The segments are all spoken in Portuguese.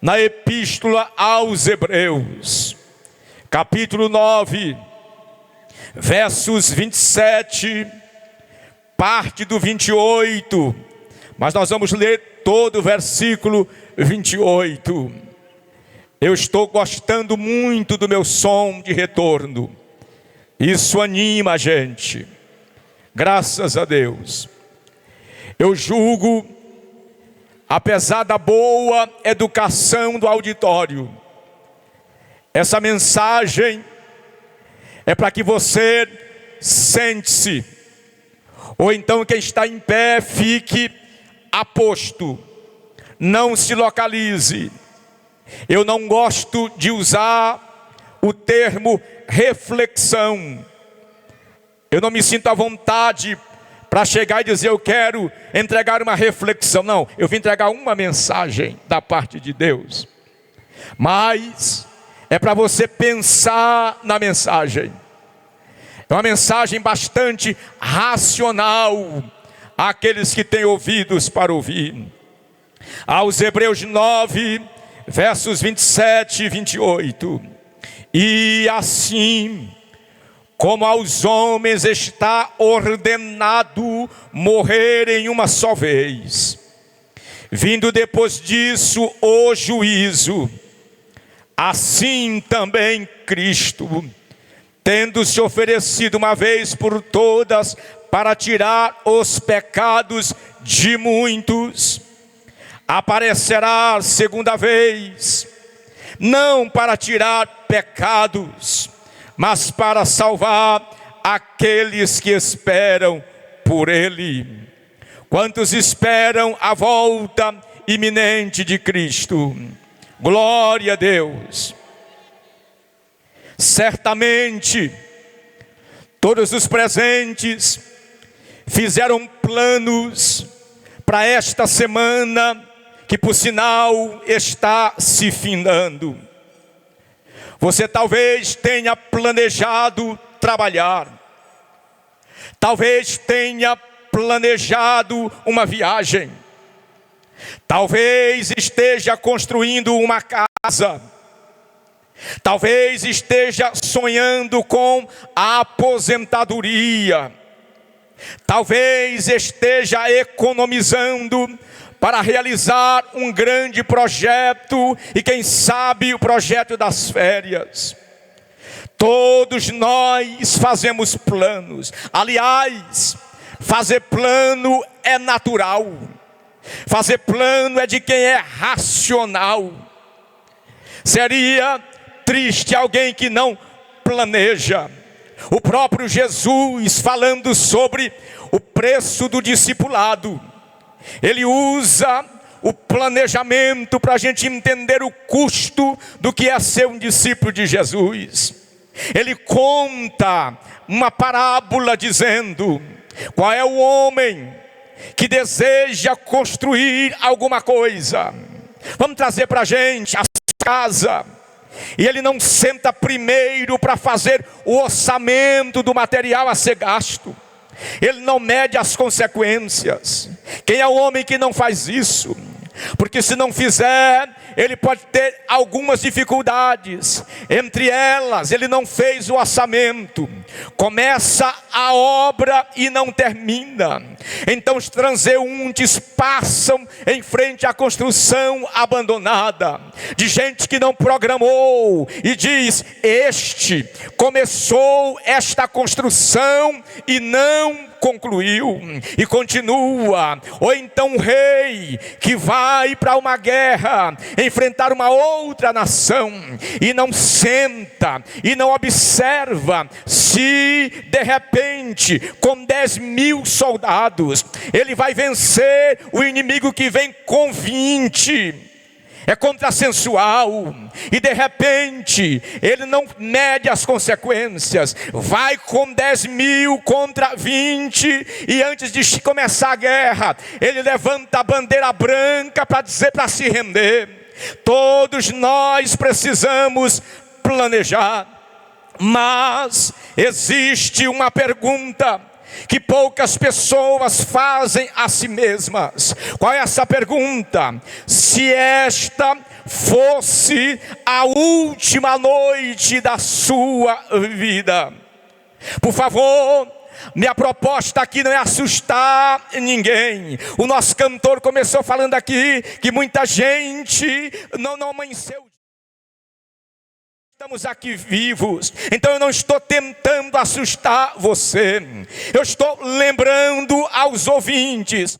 na Epístola aos Hebreus, capítulo 9, versos 27, parte do 28, mas nós vamos ler todo o versículo 28. Eu estou gostando muito do meu som de retorno. Isso anima a gente. Graças a Deus. Eu julgo, apesar da boa educação do auditório, essa mensagem é para que você sente-se, ou então quem está em pé fique aposto, não se localize. Eu não gosto de usar o termo reflexão. Eu não me sinto à vontade para chegar e dizer eu quero entregar uma reflexão. Não, eu vim entregar uma mensagem da parte de Deus. Mas é para você pensar na mensagem. É uma mensagem bastante racional àqueles que têm ouvidos para ouvir. Aos Hebreus 9, versos 27 e 28. E assim, como aos homens está ordenado morrerem uma só vez, vindo depois disso o juízo, assim também Cristo, tendo se oferecido uma vez por todas para tirar os pecados de muitos, aparecerá segunda vez, não para tirar pecados, mas para salvar aqueles que esperam por Ele. Quantos esperam a volta iminente de Cristo? Glória a Deus. Certamente, todos os presentes fizeram planos para esta semana, que por sinal está se findando. Você talvez tenha planejado trabalhar, talvez tenha planejado uma viagem, talvez esteja construindo uma casa, talvez esteja sonhando com a aposentadoria, talvez esteja economizando para realizar um grande projeto, e quem sabe o projeto das férias. Todos nós fazemos planos. Aliás, fazer plano é natural. Fazer plano é de quem é racional. Seria triste alguém que não planeja. O próprio Jesus, falando sobre o preço do discipulado, ele usa o planejamento para a gente entender o custo do que é ser um discípulo de Jesus. Ele conta uma parábola dizendo: qual é o homem que deseja construir alguma coisa? Vamos trazer para a gente a casa. E ele não senta primeiro para fazer o orçamento do material a ser gasto. Ele não mede as consequências. Quem é o homem que não faz isso? Porque se não fizer, ele pode ter algumas dificuldades. Entre elas, ele não fez o orçamento. Começa a obra e não termina. Então os transeuntes passam em frente à construção abandonada, de gente que não programou, e diz: este começou esta construção e não concluiu, e continua. Ou então um rei que vai para uma guerra, enfrentar uma outra nação, e não senta, e não observa se de repente com 10.000 soldados, ele vai vencer o inimigo que vem com 20. É contrassensual, e de repente ele não mede as consequências, vai com 10.000 contra 20, e antes de começar a guerra, ele levanta a bandeira branca para dizer para se render. Todos nós precisamos planejar, mas existe uma pergunta que poucas pessoas fazem a si mesmas. Qual é essa pergunta? Se esta fosse a última noite da sua vida. Por favor, minha proposta aqui não é assustar ninguém. O nosso cantor começou falando aqui que muita gente não amanheceu. Estamos aqui vivos, então eu não estou tentando assustar você. Eu estou lembrando aos ouvintes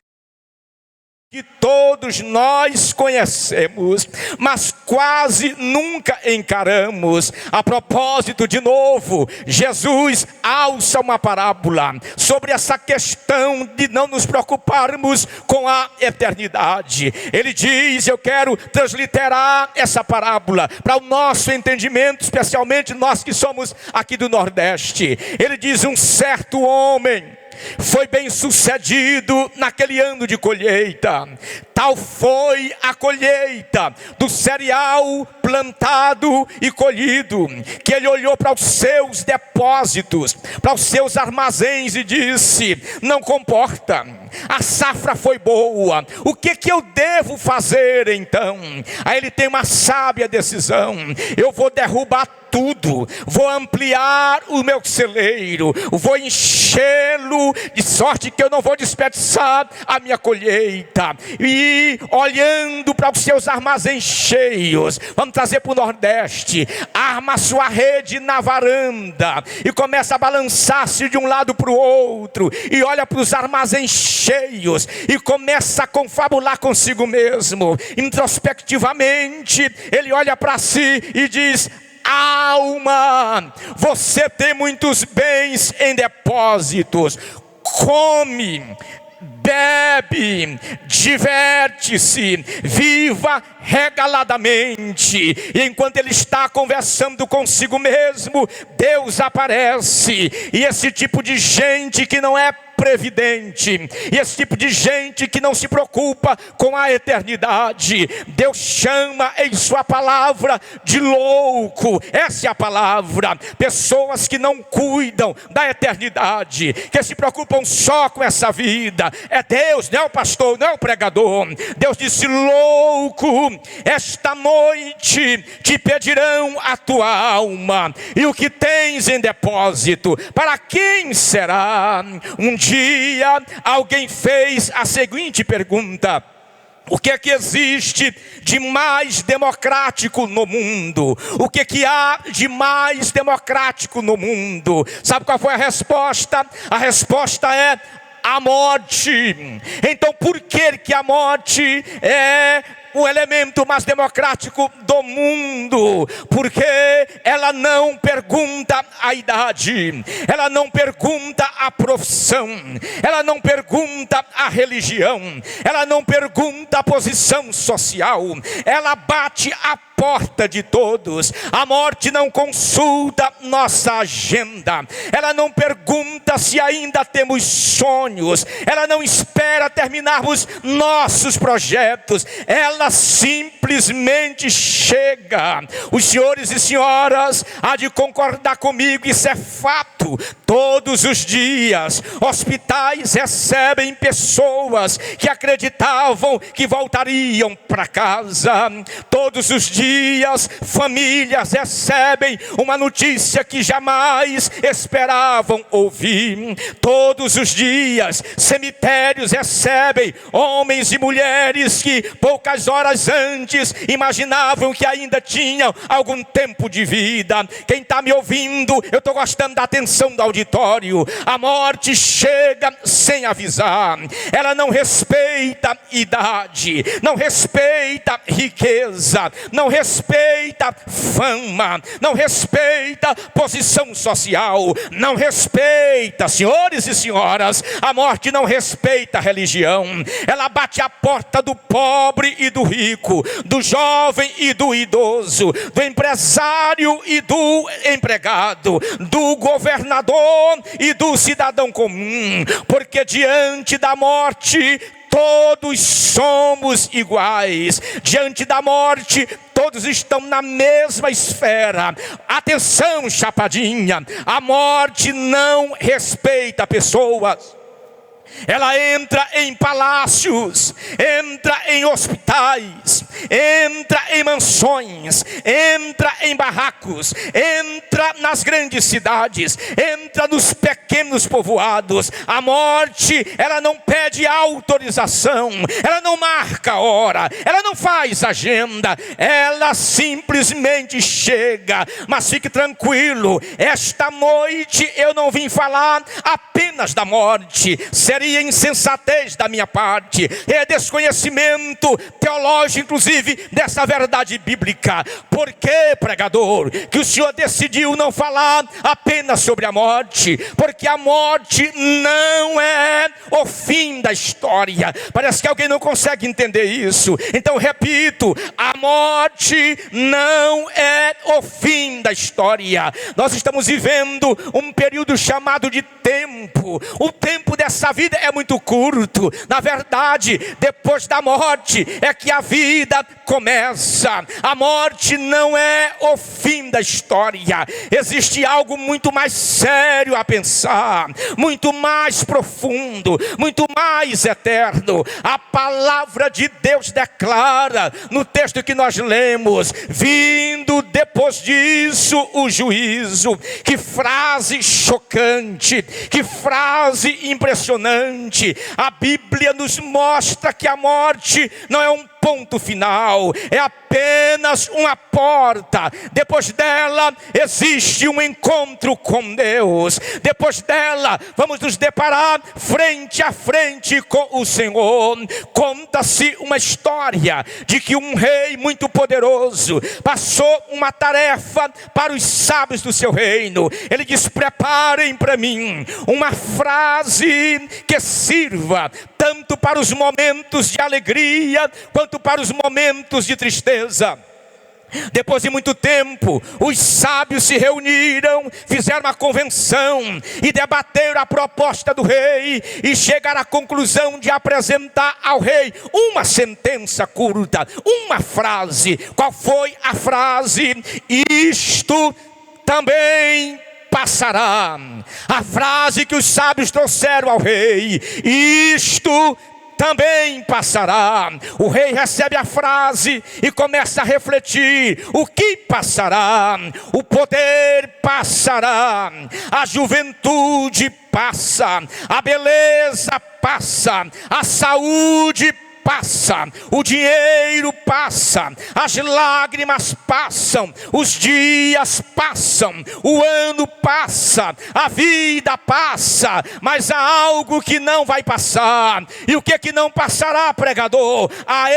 que todos nós conhecemos, mas quase nunca encaramos. A propósito, de novo, Jesus alça uma parábola sobre essa questão de não nos preocuparmos com a eternidade. Ele diz, eu quero transliterar essa parábola para o nosso entendimento, especialmente nós que somos aqui do Nordeste. Ele diz, um certo homem foi bem sucedido naquele ano de colheita. Tal foi a colheita do cereal plantado e colhido, que ele olhou para os seus depósitos, para os seus armazéns e disse, não comporta, a safra foi boa, o que eu devo fazer então? Aí ele tem uma sábia decisão, eu vou derrubar tudo, vou ampliar o meu celeiro, vou enchê-lo de sorte que eu não vou desperdiçar a minha colheita. E olhando para os seus armazéns cheios, vamos trazer para o Nordeste, arma sua rede na varanda e começa a balançar-se de um lado para o outro e olha para os armazéns cheios e começa a confabular consigo mesmo. Introspectivamente ele olha para si e diz, alma, você tem muitos bens em depósitos, come, bebe, diverte-se, viva regaladamente. E enquanto ele está conversando consigo mesmo, Deus aparece. E esse tipo de gente que não é previdente, e esse tipo de gente que não se preocupa com a eternidade, Deus chama em sua palavra de louco. Essa é a palavra. Pessoas que não cuidam da eternidade, que se preocupam só com essa vida. É Deus, não é o pastor, não é o pregador. Deus disse, louco, esta noite te pedirão a tua alma e o que tens em depósito, para quem será? Um dia alguém fez a seguinte pergunta: o que é que existe de mais democrático no mundo? O que é que há de mais democrático no mundo? Sabe qual foi a resposta? A resposta é a morte. Então por que a morte é o elemento mais democrático do mundo? Porque ela não pergunta a idade, ela não pergunta a profissão, ela não pergunta a religião, ela não pergunta a posição social, ela bate a porta de todos. A morte não consulta nossa agenda, ela não pergunta se ainda temos sonhos, ela não espera terminarmos nossos projetos, ela simplesmente chega. Os senhores e senhoras há de concordar comigo, isso é fato. Todos os dias hospitais recebem pessoas que acreditavam que voltariam para casa. Todos os dias famílias recebem uma notícia que jamais esperavam ouvir. Todos os dias cemitérios recebem homens e mulheres que poucas horas antes imaginavam que ainda tinham algum tempo de vida. Quem está me ouvindo, eu estou gostando da atenção do auditório. A morte chega sem avisar. Ela não respeita idade, não respeita riqueza, não respeita fama, não respeita posição social, não respeita, senhores e senhoras, a morte não respeita religião. Ela bate a porta do pobre e do rico, do jovem e do idoso, do empresário e do empregado, do governador e do cidadão comum, porque diante da morte todos somos iguais. Diante da morte, todos todos estão na mesma esfera. Atenção, chapadinha, a morte não respeita pessoas. Ela entra em palácios, entra em hospitais, entra em mansões, entra em barracos, entra nas grandes cidades, entra nos pequenos povoados. A morte, ela não pede autorização, ela não marca hora, ela não faz agenda, ela simplesmente chega. Mas fique tranquilo, esta noite eu não vim falar apenas da morte. Seria insensatez da minha parte, é desconhecimento teológico, inclusive, dessa verdade bíblica. Por que, pregador, que o Senhor decidiu não falar apenas sobre a morte? Porque a morte não é o fim da história. Parece que alguém não consegue entender isso. Então repito, a morte não é o fim da história. Nós estamos vivendo um período chamado de tempo. O tempo dessa vida é muito curto. Na verdade, depois da morte é que a vida começa. A morte não é o fim da história. Existe algo muito mais sério a pensar, muito mais profundo, muito mais eterno. A palavra de Deus declara no texto que nós lemos: vindo depois disso o juízo. Que frase chocante, que frase impressionante. A Bíblia nos mostra que a morte não é um ponto final, é apenas uma porta. Depois dela existe um encontro com Deus. Depois dela vamos nos deparar frente a frente com o Senhor. Conta-se uma história de que um rei muito poderoso passou uma tarefa para os sábios do seu reino. Ele diz: preparem para mim uma frase que sirva tanto para os momentos de alegria quanto para os momentos de tristeza. Depois de muito tempo, os sábios se reuniram, fizeram uma convenção e debateram a proposta do rei e chegaram à conclusão de apresentar ao rei uma sentença curta, uma frase. Qual foi a frase? Isto também passará. A frase que os sábios trouxeram ao rei: isto também passará. O rei recebe a frase e começa a refletir: o que passará? O poder passará, a juventude passa, a beleza passa, a saúde passa, o dinheiro passa, as lágrimas passam, os dias passam, o ano passa, a vida passa, mas há algo que não vai passar. E o que não passará, pregador? A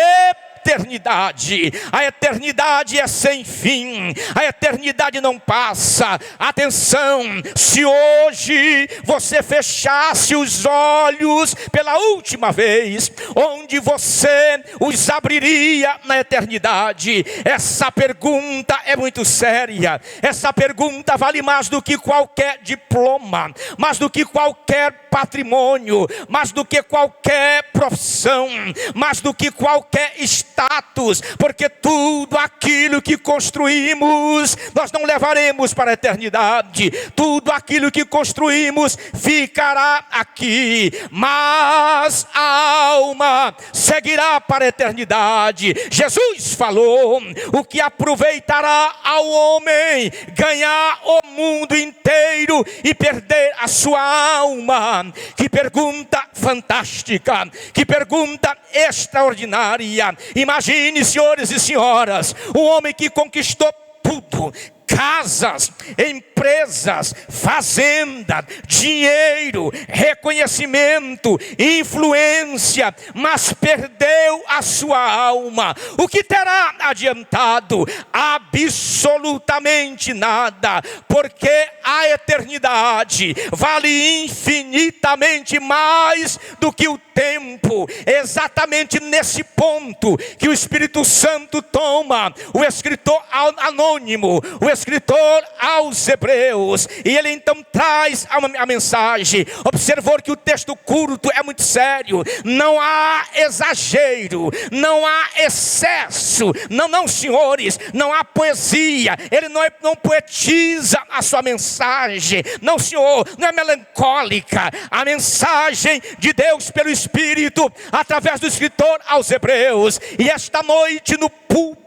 eternidade. A eternidade é sem fim. A eternidade não passa. Atenção, se hoje você fechasse os olhos pela última vez, onde você os abriria na eternidade? Essa pergunta é muito séria. Essa pergunta vale mais do que qualquer diploma, mais do que qualquer patrimônio, mais do que qualquer profissão, mais do que qualquer status, porque tudo aquilo que construímos nós não levaremos para a eternidade. Tudo aquilo que construímos ficará aqui, mas a alma seguirá para a eternidade. Jesus falou: o que aproveitará ao homem ganhar o mundo inteiro e perder a sua alma? Que pergunta fantástica, que pergunta extraordinária. Imagine, senhores e senhoras, um homem que conquistou tudo: casas, empresas, fazenda, dinheiro, reconhecimento, influência, mas perdeu a sua alma. O que terá adiantado? Absolutamente nada, porque a eternidade vale infinitamente mais do que o tempo, exatamente nesse ponto que o Espírito Santo toma o escritor anônimo, o escritor aos Hebreus, e ele então traz a mensagem. Observou que o texto curto é muito sério, não há exagero, não há excesso, não senhores, não há poesia, ele não poetiza a sua mensagem, não senhor, não é melancólica. A mensagem de Deus pelo Espírito, através do escritor aos Hebreus, e esta noite no púlpito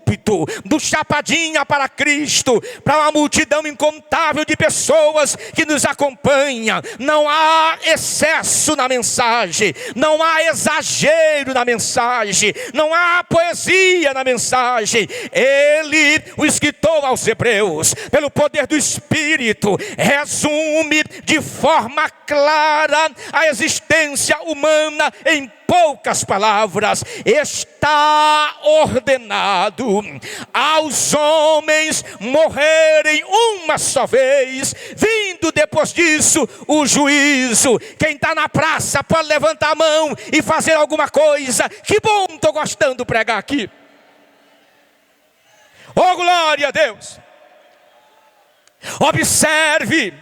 do Chapadinha para Cristo, para uma multidão incontável de pessoas que nos acompanham, não há excesso na mensagem, não há exagero na mensagem, não há poesia na mensagem. Ele, o escritor aos Hebreus, pelo poder do Espírito, resume de forma clara a existência humana em poucas palavras. Está ordenado aos homens morrerem uma só vez, vindo depois disso o juízo. Quem está na praça pode levantar a mão e fazer alguma coisa. Que bom, estou gostando de pregar aqui. Oh, glória a Deus. Observe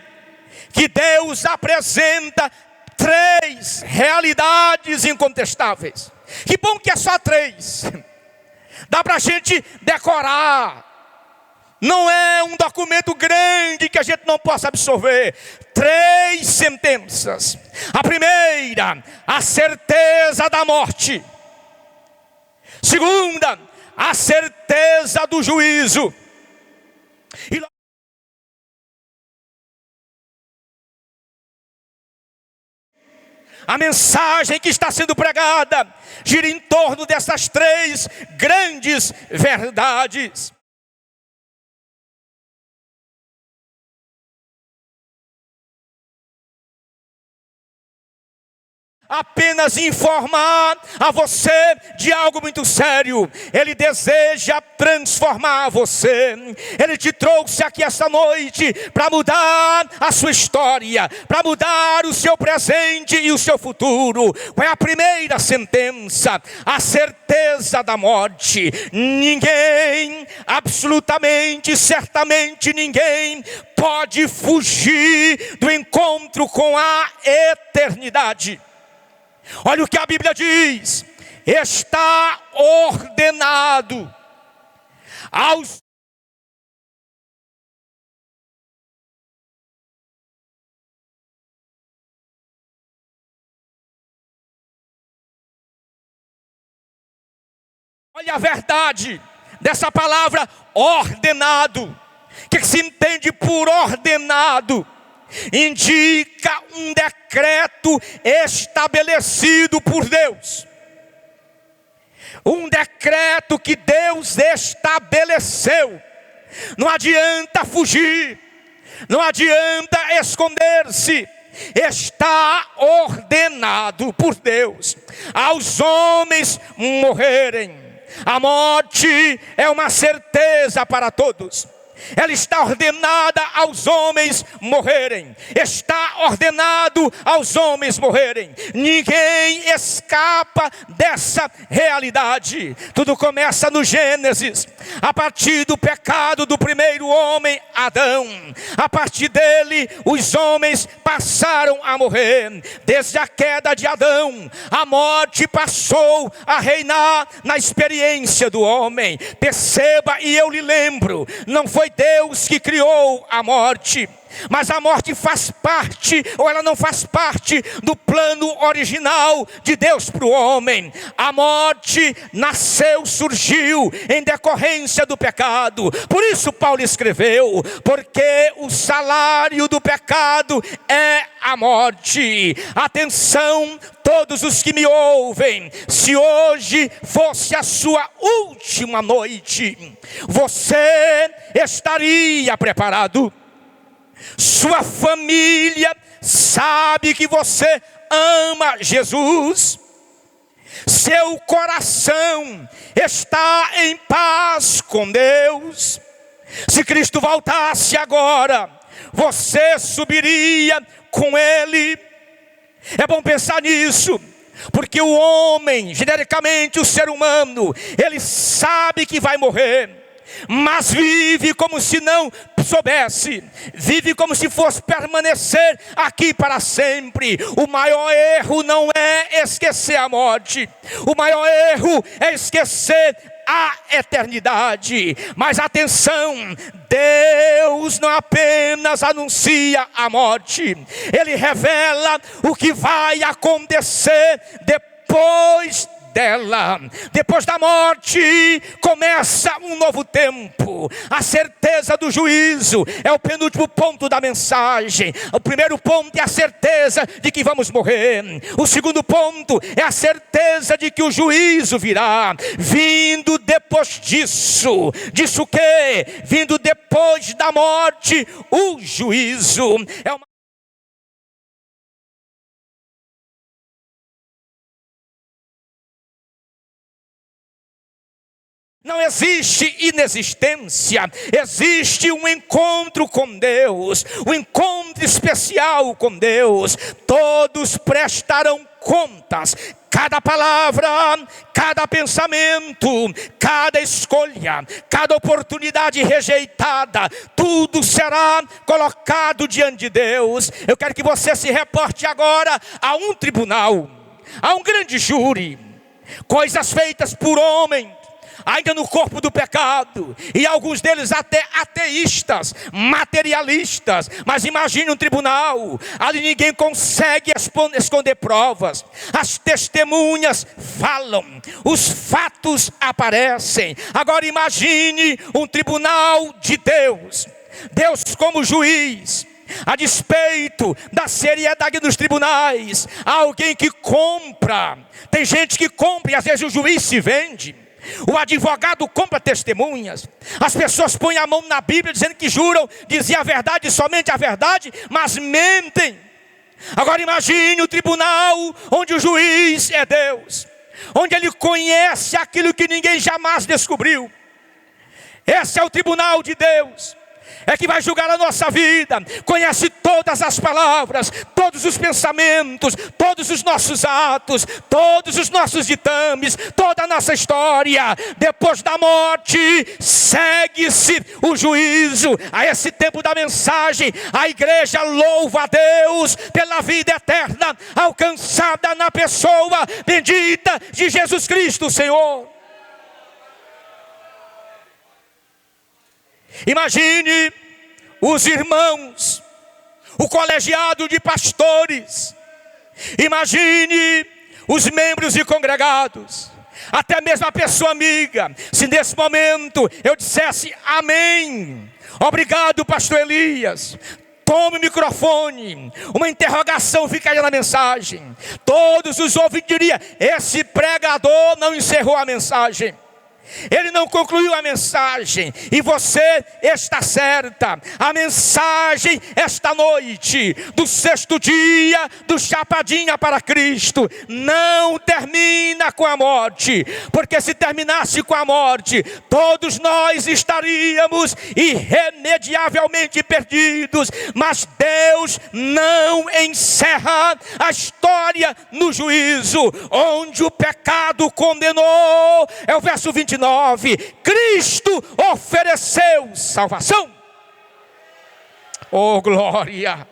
que Deus apresenta 3 realidades incontestáveis. Que bom que é só 3. Dá para a gente decorar. Não é um documento grande que a gente não possa absorver. 3 sentenças. A primeira, a certeza da morte. Segunda, a certeza do juízo. E a mensagem que está sendo pregada gira em torno dessas 3 grandes verdades. Apenas informar a você de algo muito sério. Ele deseja transformar você. Ele te trouxe aqui esta noite para mudar a sua história, para mudar o seu presente e o seu futuro. Qual é a primeira sentença? A certeza da morte. Ninguém, absolutamente, certamente ninguém pode fugir do encontro com a eternidade. Olha o que a Bíblia diz: está ordenado aos olha a verdade dessa palavra ordenado. O que se entende por ordenado? Indica um decreto estabelecido por Deus. Um decreto que Deus estabeleceu. Não adianta fugir, não adianta esconder-se. Está ordenado por Deus aos homens morrerem. A morte é uma certeza para todos. Ela está ordenada aos homens morrerem. Está ordenado aos homens morrerem. Ninguém escapa dessa realidade. Tudo começa no Gênesis. A partir do pecado do primeiro homem, Adão. A partir dele, os homens passaram a morrer. Desde a queda de Adão, a morte passou a reinar na experiência do homem. Perceba, e eu lhe lembro, não foi Deus que criou a morte, mas a morte faz parte, ou ela não faz parte do plano original de Deus para o homem. A morte nasceu, surgiu em decorrência do pecado. Por isso Paulo escreveu: porque o salário do pecado é a morte. Atenção, todos os que me ouvem, se hoje fosse a sua última noite, você estaria preparado? Sua família sabe que você ama Jesus? Seu coração está em paz com Deus? Se Cristo voltasse agora, você subiria com Ele? É bom pensar nisso. Porque o homem, genericamente o ser humano, ele sabe que vai morrer, mas vive como se não soubesse, vive como se fosse permanecer aqui para sempre. O maior erro não é esquecer a morte, o maior erro é esquecer a eternidade. Mas atenção, Deus não apenas anuncia a morte, Ele revela o que vai acontecer depois dela. Depois da morte começa um novo tempo. A certeza do juízo é o penúltimo ponto da mensagem. O primeiro ponto é a certeza de que vamos morrer. O segundo ponto é a certeza de que o juízo virá. Vindo depois disso. Disso o quê? Vindo depois da morte, o juízo. É uma Não existe inexistência, existe um encontro com Deus, um encontro especial com Deus. Todos prestarão contas, cada palavra, cada pensamento, cada escolha, cada oportunidade rejeitada, tudo será colocado diante de Deus. Eu quero que você se reporte agora a um tribunal, a um grande júri, coisas feitas por homens, ainda no corpo do pecado, e alguns deles até ateístas, materialistas. Mas imagine um tribunal, ali ninguém consegue esconder provas, as testemunhas falam, os fatos aparecem. Agora imagine um tribunal de Deus, Deus como juiz. A despeito da seriedade dos tribunais, há alguém que compra. Tem gente que compra e às vezes o juiz se vende. O advogado compra testemunhas. As pessoas põem a mão na Bíblia dizendo que juram dizer a verdade, somente a verdade, mas mentem. Agora imagine o tribunal onde o juiz é Deus, onde ele conhece aquilo que ninguém jamais descobriu. Esse é o tribunal de Deus, é que vai julgar a nossa vida. Conhece todas as palavras, todos os pensamentos, todos os nossos atos, todos os nossos ditames, toda a nossa história. Depois da morte segue-se o juízo. A esse tempo da mensagem, a igreja louva a Deus pela vida eterna alcançada na pessoa bendita de Jesus Cristo, Senhor. Imagine os irmãos, o colegiado de pastores, imagine os membros e congregados, até mesmo a pessoa amiga. Se nesse momento eu dissesse amém, obrigado pastor Elias, tome o microfone, uma interrogação ficaria na mensagem. Todos os ouvintes diriam: esse pregador não encerrou a mensagem, ele não concluiu a mensagem. E você está certa. A mensagem esta noite, do sexto dia do Chapadinha para Cristo, não termina com a morte. Porque se terminasse com a morte, todos nós estaríamos irremediavelmente perdidos. Mas Deus não encerra a história no juízo, onde o pecado condenou. É o verso 29. Cristo ofereceu salvação. Oh glória!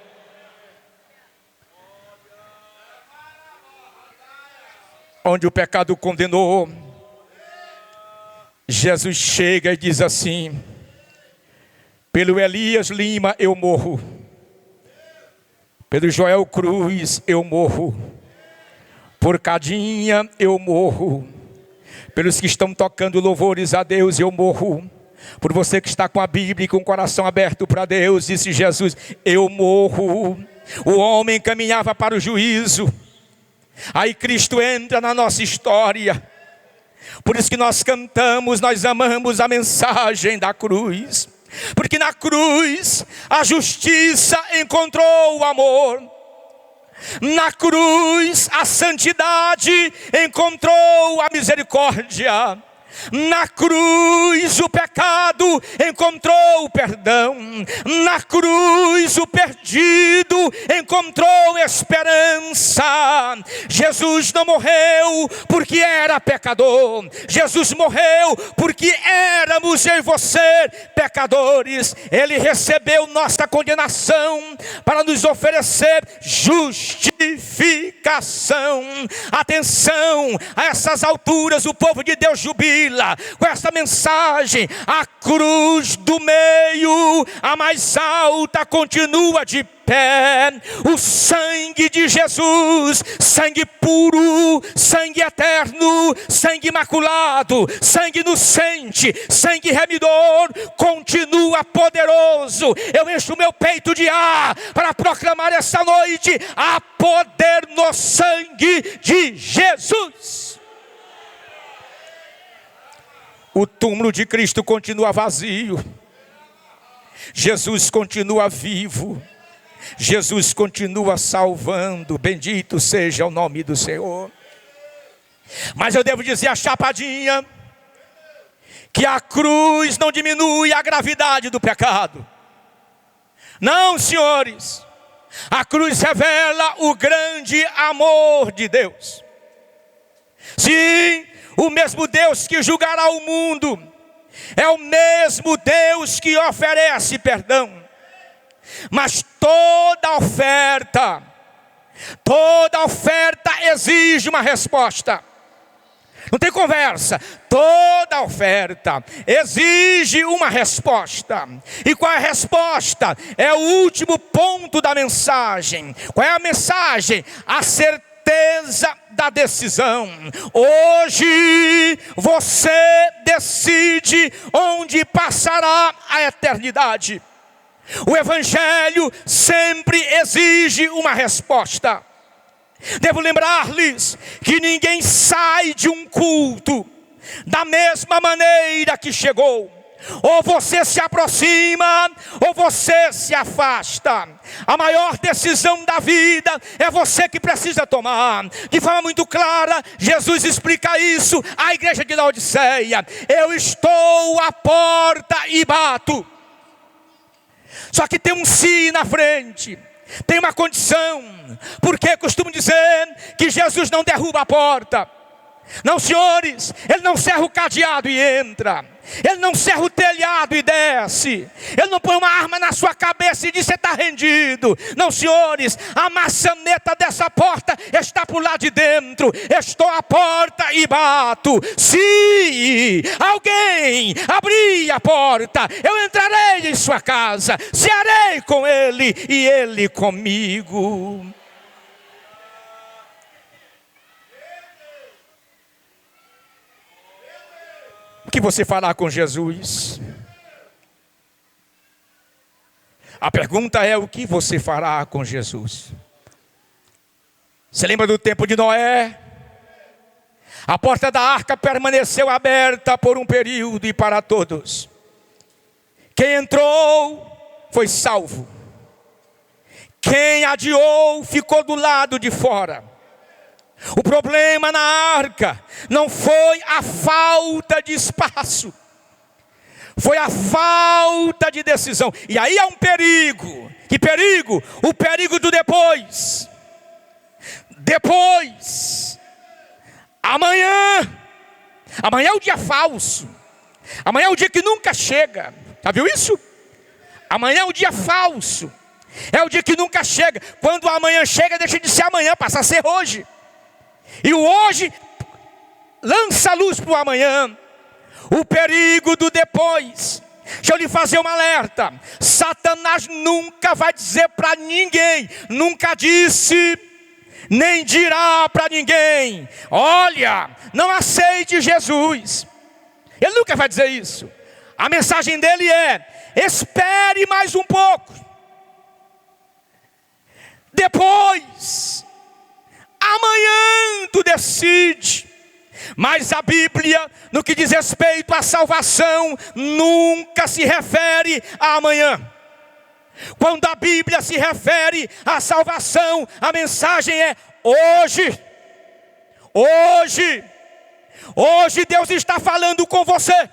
Onde o pecado condenou, Jesus chega e diz assim: pelo Elias Lima eu morro, pelo Joel Cruz eu morro, por Cadinha eu morro, pelos que estão tocando louvores a Deus eu morro, por você que está com a Bíblia e com o coração aberto para Deus, disse Jesus, eu morro. O homem caminhava para o juízo, aí Cristo entra na nossa história. Por isso que nós cantamos, nós amamos a mensagem da cruz, porque na cruz a justiça encontrou o amor. Na cruz a santidade encontrou a misericórdia. Na cruz o pecado pecado encontrou perdão. Na cruz o perdido encontrou esperança. Jesus não morreu porque era pecador. Jesus morreu porque éramos eu e você pecadores. Ele recebeu nossa condenação para nos oferecer justificação. Atenção, a essas alturas o povo de Deus jubila com esta mensagem. A cruz do meio, a mais alta, continua de pé. O sangue de Jesus, sangue puro, sangue eterno, sangue imaculado, sangue inocente, sangue remidor, continua poderoso. Eu encho o meu peito de ar para proclamar essa noite: há poder no sangue de Jesus. O túmulo de Cristo continua vazio. Jesus continua vivo. Jesus continua salvando. Bendito seja o nome do Senhor. Mas eu devo dizer a chapadinha que a cruz não diminui a gravidade do pecado. Não, senhores. A cruz revela o grande amor de Deus. Sim, o mesmo Deus que julgará o mundo é o mesmo Deus que oferece perdão. Mas toda oferta exige uma resposta. Não tem conversa. Toda oferta exige uma resposta. E qual é a resposta? É o último ponto da mensagem. Qual é a mensagem? A certeza da decisão. Hoje você decide onde passará a eternidade. O Evangelho sempre exige uma resposta. Devo lembrar-lhes que ninguém sai de um culto da mesma maneira que chegou. Ou você se aproxima, ou você se afasta. A maior decisão da vida é você que precisa tomar. De forma muito clara, Jesus explica isso à igreja de Laodiceia: eu estou à porta e bato. Só que tem um "se" na frente, tem uma condição, porque costumo dizer que Jesus não derruba a porta. Não, senhores, Ele não cerra o cadeado e entra. Ele não cerra o telhado e desce. Ele não põe uma arma na sua cabeça e diz: você está rendido. Não, senhores, a maçaneta dessa porta está por lá de dentro. Estou à porta e bato. Se alguém abrir a porta, eu entrarei em sua casa, cearei com ele e ele comigo. O que você fará com Jesus? A pergunta é: o que você fará com Jesus? Você lembra do tempo de Noé? A porta da arca permaneceu aberta por um período e para todos. Quem entrou foi salvo. Quem adiou ficou do lado de fora. O problema na arca não foi a falta de espaço, foi a falta de decisão. E aí há um perigo. Que perigo? O perigo do depois. Depois. Amanhã é o dia falso. Amanhã é o dia que nunca chega. Já viu isso? Amanhã é o dia falso. É o dia que nunca chega. Quando o amanhã chega, deixa de ser amanhã, passa a ser hoje. E o hoje lança a luz para o amanhã. O perigo do depois. Deixa eu lhe fazer um alerta. Satanás nunca vai dizer para ninguém, nunca disse, nem dirá para ninguém: olha, não aceite Jesus. Ele nunca vai dizer isso. A mensagem dele é: espere mais um pouco. Depois, amanhã tu decide. Mas a Bíblia, no que diz respeito à salvação, nunca se refere a amanhã. Quando a Bíblia se refere à salvação, a mensagem é hoje. Hoje. Hoje Deus está falando com você.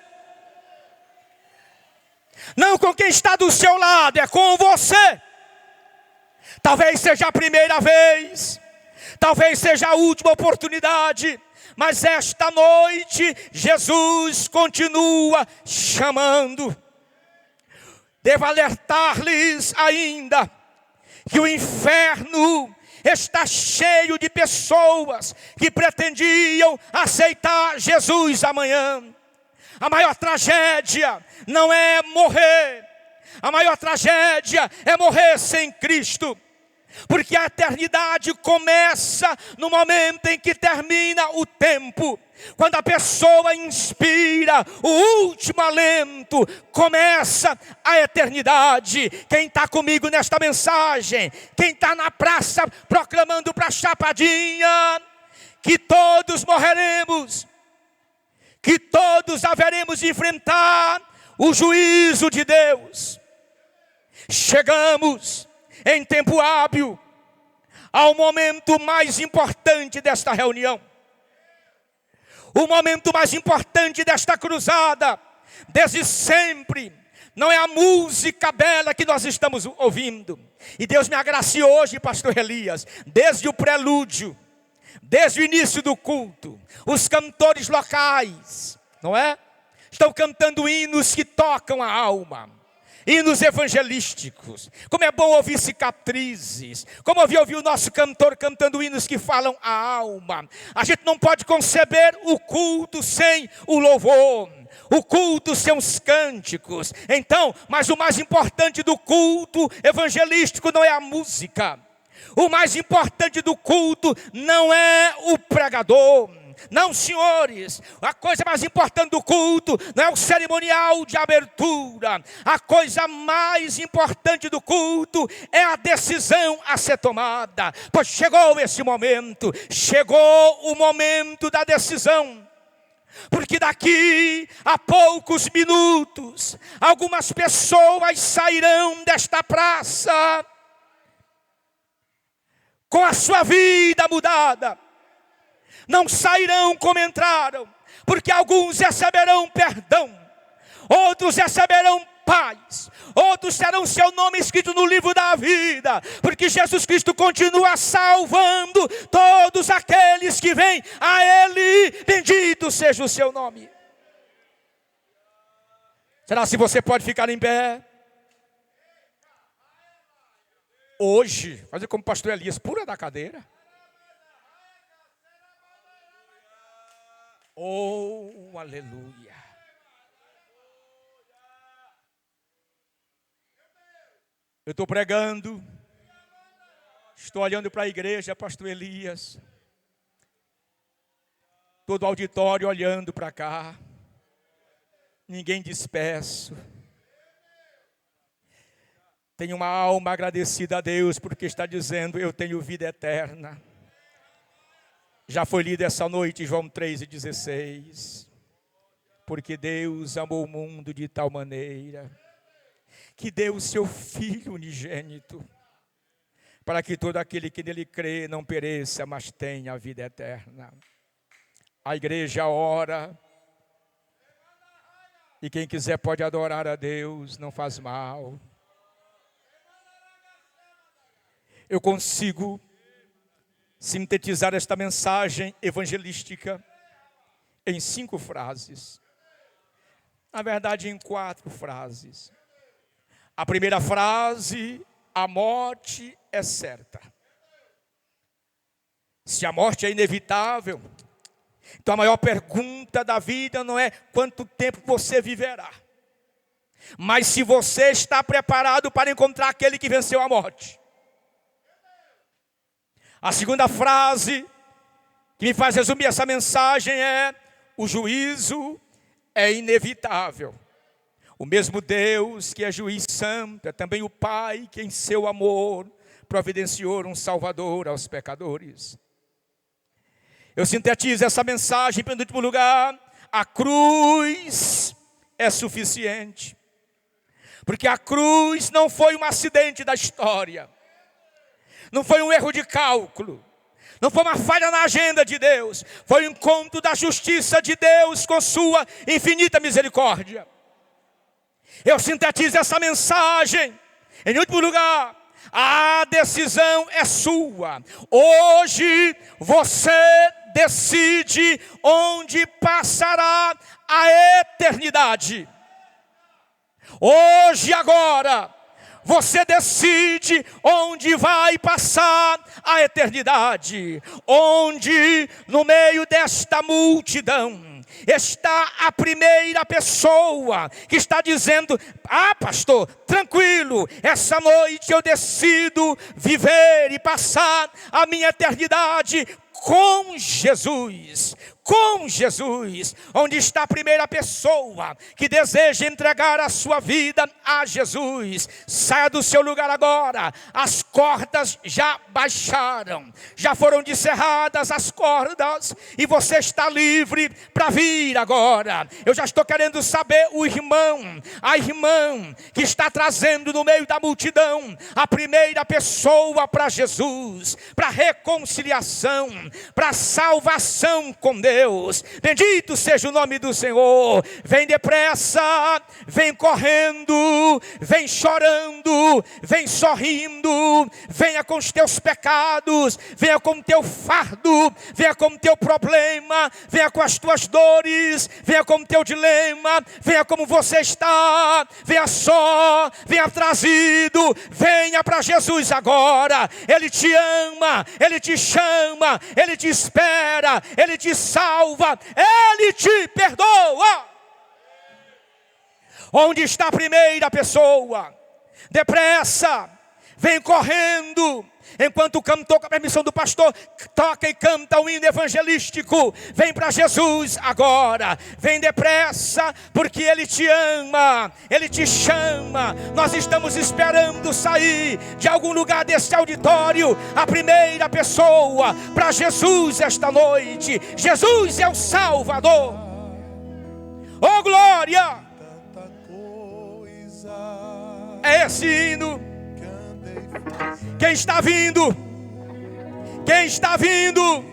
não com quem está do seu lado, é com você. Talvez seja a primeira vez, talvez seja a última oportunidade, mas esta noite Jesus continua chamando. Devo alertar-lhes ainda que o inferno está cheio de pessoas que pretendiam aceitar Jesus amanhã. A maior tragédia não é morrer, a maior tragédia é morrer sem Cristo. Porque a eternidade começa no momento em que termina o tempo. Quando a pessoa inspira o último alento, começa a eternidade. Quem está comigo nesta mensagem, quem está na praça proclamando para a Chapadinha, que todos morreremos, que todos haveremos de enfrentar o juízo de Deus. Chegamos em tempo hábil ao momento mais importante desta reunião, o momento mais importante desta cruzada. Desde sempre, não é a música bela que nós estamos ouvindo, e Deus me agraciou hoje, pastor Elias, desde o prelúdio, desde o início do culto, os cantores locais, não é? Estão cantando hinos que tocam a alma, hinos evangelísticos. Como é bom ouvir cicatrizes, como ouvir o nosso cantor cantando hinos que falam a alma. A gente não pode conceber o culto sem o louvor, o culto sem os cânticos. Então, mas o mais importante do culto evangelístico não é a música. O mais importante do culto não é o pregador. Não, senhores, a coisa mais importante do culto não é o cerimonial de abertura. A coisa mais importante do culto é a decisão a ser tomada. Pois chegou esse momento, chegou o momento da decisão. Porque daqui a poucos minutos, algumas pessoas sairão desta praça com a sua vida mudada. Não sairão como entraram, porque alguns receberão perdão, outros receberão paz, outros terão seu nome escrito no livro da vida, porque Jesus Cristo continua salvando todos aqueles que vêm a Ele, bendito seja o seu nome. Será se você pode ficar em pé? Hoje, fazer como o pastor Elias, pula da cadeira. Oh, aleluia. Eu estou pregando, estou olhando para a igreja, pastor Elias. Todo o auditório olhando para cá. Ninguém disperso. Tenho uma alma agradecida a Deus, porque está dizendo, eu tenho vida eterna. Já foi lido essa noite João 3,16. Porque Deus amou o mundo de tal maneira que deu o seu Filho unigênito, para que todo aquele que nele crê não pereça, mas tenha a vida eterna. A igreja ora, e quem quiser pode adorar a Deus, não faz mal. Eu consigo sintetizar esta mensagem evangelística em 5 frases. Na verdade, em 4 frases. A primeira frase, a morte é certa. Se a morte é inevitável, então a maior pergunta da vida não é quanto tempo você viverá, mas se você está preparado para encontrar aquele que venceu a morte. A segunda frase que me faz resumir essa mensagem é: o juízo é inevitável. O mesmo Deus que é juiz santo é também o Pai que em seu amor providenciou um Salvador aos pecadores. Eu sintetizo essa mensagem em último lugar: a cruz é suficiente. Porque a cruz não foi um acidente da história. Não foi um erro de cálculo, não foi uma falha na agenda de Deus, foi um encontro da justiça de Deus com sua infinita misericórdia. Eu sintetizo essa mensagem. Em último lugar, a decisão é sua. Hoje você decide onde passará a eternidade. Hoje, agora, você decide onde vai passar a eternidade. Onde, no meio desta multidão, está a primeira pessoa que está dizendo: ah, pastor, tranquilo, essa noite eu decido viver e passar a minha eternidade com Jesus. Com Jesus. Onde está a primeira pessoa que deseja entregar a sua vida a Jesus? Saia do seu lugar agora. As cordas já baixaram, já foram descerradas as cordas, e você está livre para vir agora. Eu já estou querendo saber o irmão, a irmã que está trazendo no meio da multidão a primeira pessoa para Jesus, para reconciliação, para salvação com Deus. Bendito seja o nome do Senhor. Vem depressa, vem correndo, vem chorando, vem sorrindo. Venha com os teus pecados, venha com o teu fardo, venha com o teu problema, venha com as tuas dores, venha com o teu dilema, venha como você está, venha só, venha trazido, venha para Jesus agora. Ele te ama, Ele te chama, Ele te espera, Ele te salva, Ele te perdoa. Onde está a primeira pessoa? Depressa, vem correndo. Enquanto cantou, com a permissão do pastor, toca e canta o hino evangelístico. Vem para Jesus agora. Vem depressa, porque Ele te ama, Ele te chama. Nós estamos esperando sair de algum lugar desse auditório a primeira pessoa para Jesus esta noite. Jesus é o Salvador. Oh, glória! É esse hino. Quem está vindo? Quem está vindo?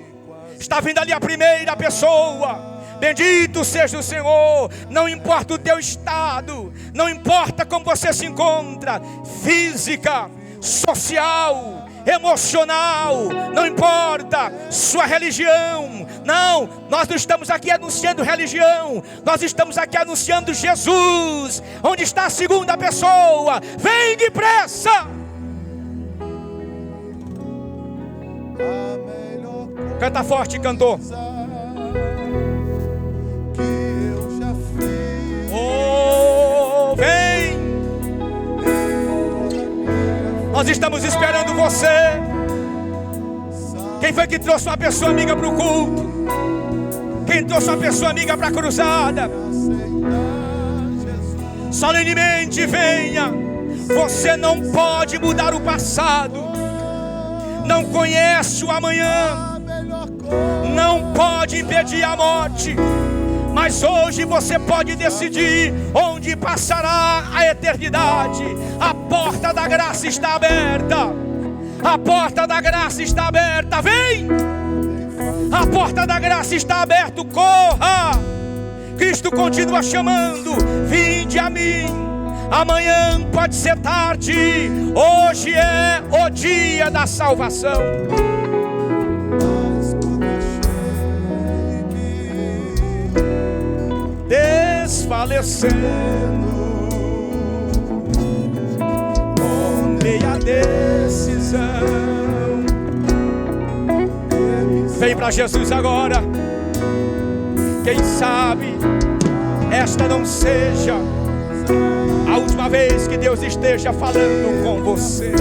Está vindo ali a primeira pessoa. Bendito seja o Senhor. Não importa o teu estado, não importa como você se encontra, física, social, emocional, não importa sua religião. Não, nós não estamos aqui anunciando religião, nós estamos aqui anunciando Jesus. Onde está a segunda pessoa? Vem depressa. Canta forte, cantor. Oh, vem. Nós estamos esperando você. Quem foi que trouxe uma pessoa amiga para o culto? Quem trouxe uma pessoa amiga para a cruzada? Solenemente venha. Você não pode mudar o passado, não conhece o amanhã, não pode impedir a morte, mas hoje você pode decidir onde passará a eternidade. A porta da graça está aberta. A porta da graça está aberta. Vem! A porta da graça está aberta. Corra! Cristo continua chamando. Vinde a mim. Amanhã pode ser tarde. Hoje é o dia da salvação. Desfalecendo, tomei a decisão. Vem para Jesus agora. Quem sabe esta não seja a última vez que Deus esteja falando com você.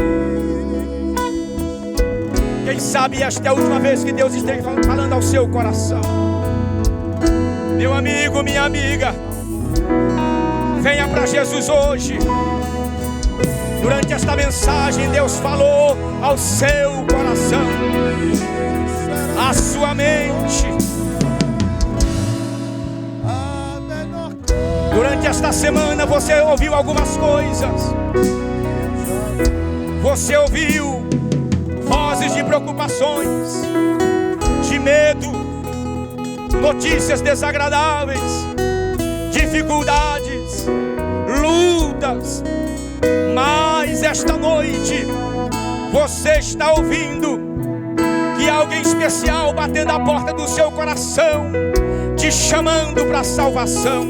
Quem sabe esta é a última vez que Deus esteja falando ao seu coração. Meu amigo, minha amiga, venha para Jesus hoje. Durante esta mensagem Deus falou ao seu coração, à sua mente. Durante esta semana você ouviu algumas coisas. Você ouviu vozes de preocupações, de medo, notícias desagradáveis, dificuldades, lutas. esta noite você está ouvindo que há alguém especial batendo a porta do seu coração, te chamando para a salvação.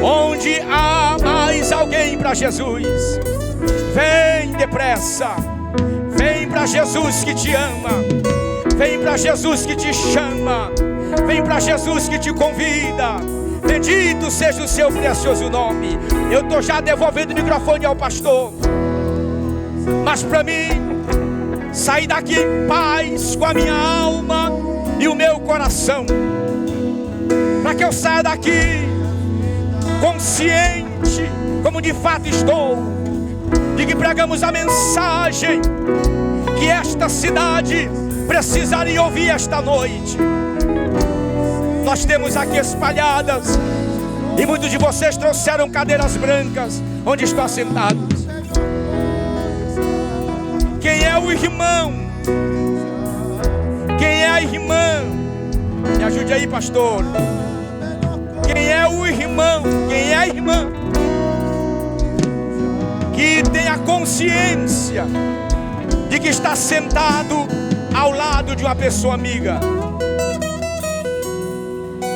Onde há mais alguém para Jesus, vem depressa. Vem para Jesus que te ama. Vem para Jesus que te chama. Vem para Jesus que te convida. Bendito seja o seu precioso nome. Eu estou já devolvendo o microfone ao pastor, mas para mim sair daqui em paz com a minha alma e o meu coração, para que eu saia daqui consciente, como de fato estou, de que pregamos a mensagem que esta cidade precisaria ouvir esta noite. Nós temos aqui espalhadas, e muitos de vocês trouxeram cadeiras brancas onde estão sentados. Quem é o irmão? Quem é a irmã? Me ajude aí, pastor. Quem é o irmão? Quem é a irmã que tem a consciência de que está sentado ao lado de uma pessoa amiga?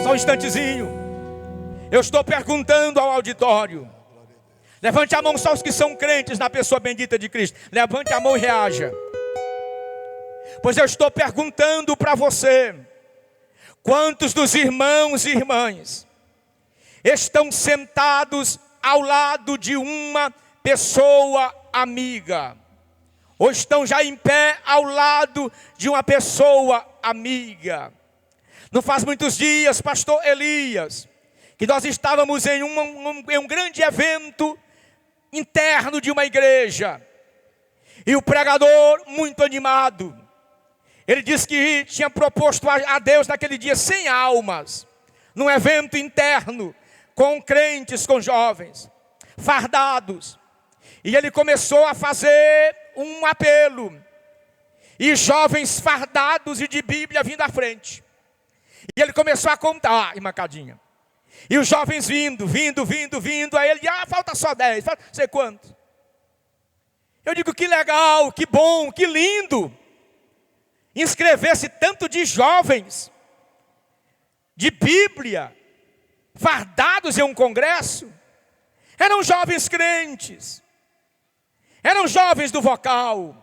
Só um instantezinho. Eu estou perguntando ao auditório. Levante a mão só os que são crentes na pessoa bendita de Cristo. Levante a mão e reaja. Pois eu estou perguntando para você: quantos dos irmãos e irmãs estão sentados ao lado de uma pessoa amiga? Ou estão já em pé ao lado de uma pessoa amiga? Não faz muitos dias, pastor Elias, que nós estávamos em um grande evento interno de uma igreja, e o pregador, muito animado, ele disse que tinha proposto a Deus naquele dia 100 almas, num evento interno, com crentes, com jovens, fardados. E ele começou a fazer um apelo, e jovens fardados e de Bíblia vindo à frente. E ele começou a contar, irmã Cadinha. E os jovens vindo. Aí ele, falta só 10, falta não sei quanto. Eu digo, que legal, que bom, que lindo. Inscrever-se tanto de jovens, de Bíblia, fardados em um congresso. Eram jovens crentes. Eram jovens do vocal.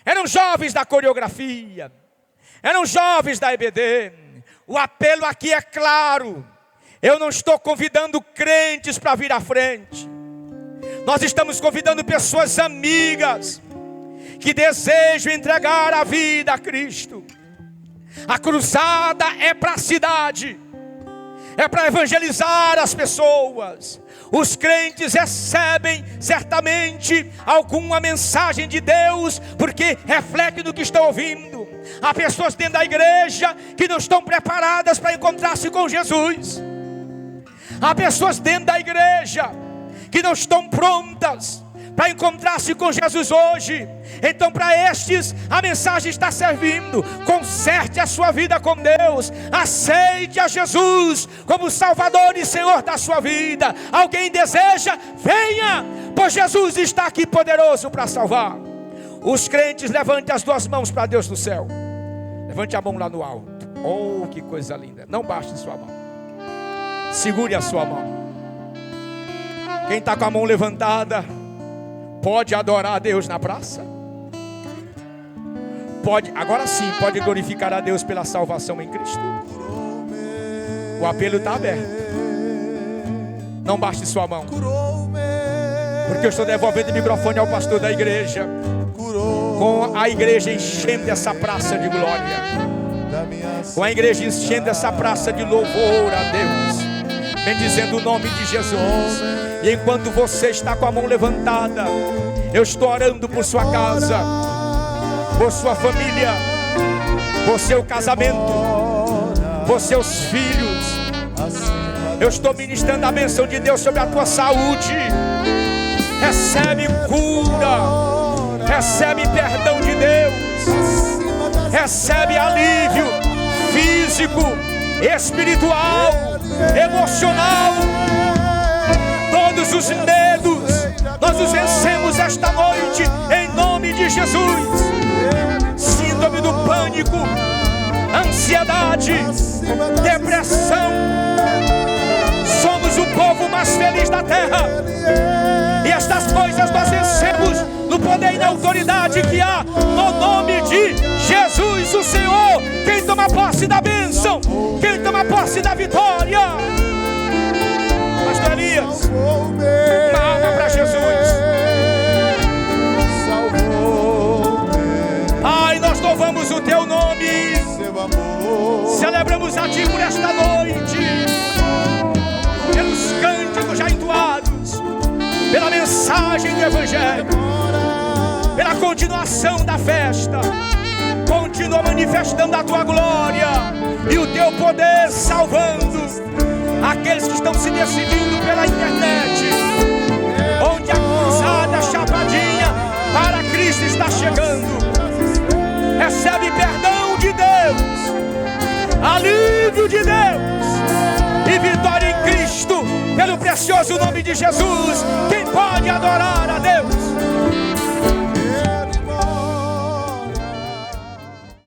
Eram jovens da coreografia. Eram jovens da EBD. O apelo aqui é claro. Eu não estou convidando crentes para vir à frente. Nós estamos convidando pessoas amigas que desejam entregar a vida a Cristo. A cruzada é para a cidade, é para evangelizar as pessoas. Os crentes recebem certamente alguma mensagem de Deus, porque reflete do que estão ouvindo. Há pessoas dentro da igreja que não estão preparadas para encontrar-se com Jesus. Há pessoas dentro da igreja que não estão prontas para encontrar-se com Jesus hoje. Então, para estes, a mensagem está servindo. Conserte a sua vida com Deus. Aceite a Jesus como Salvador e Senhor da sua vida. Alguém deseja? Venha, pois Jesus está aqui poderoso para salvar. Os crentes, levante as duas mãos para Deus do céu. Levante a mão lá no alto. Oh, que coisa linda. Não baixe sua mão. Segure a sua mão. Quem está com a mão levantada pode adorar a Deus na praça? Pode, agora sim, pode glorificar a Deus pela salvação em Cristo. O apelo está aberto. Não baixe sua mão, porque eu estou devolvendo o microfone ao pastor da igreja, com a igreja enchendo essa praça de glória, com a igreja enchendo essa praça de louvor a Deus, bendizendo o nome de Jesus. E enquanto você está com a mão levantada, eu estou orando por sua casa, por sua família, por seu casamento, por seus filhos. Eu estou ministrando a bênção de Deus sobre a tua saúde. Recebe cura, recebe perdão de Deus, recebe alívio físico, espiritual, emocional. Todos os medos nós os vencemos esta noite, em nome de Jesus. Síndrome do pânico, ansiedade, depressão. Somos o povo mais feliz da terra. E estas coisas nós vencemos no poder e na autoridade que há no nome de Jesus, o Senhor. Quem toma posse da bênção, quem toma posse da vitória. Pastor Elias, uma alma para Jesus. Pai, nós louvamos o teu nome, celebramos a ti por esta noite, pelos cânticos já entoados, pela mensagem do Evangelho, pela continuação da festa. Continua manifestando a tua glória e o teu poder, salvando aqueles que estão se decidindo pela internet, onde a cruzada chapadinha para Cristo está chegando. Recebe perdão de Deus, alívio de Deus e vitória em Cristo, pelo precioso nome de Jesus. Quem pode adorar a Deus?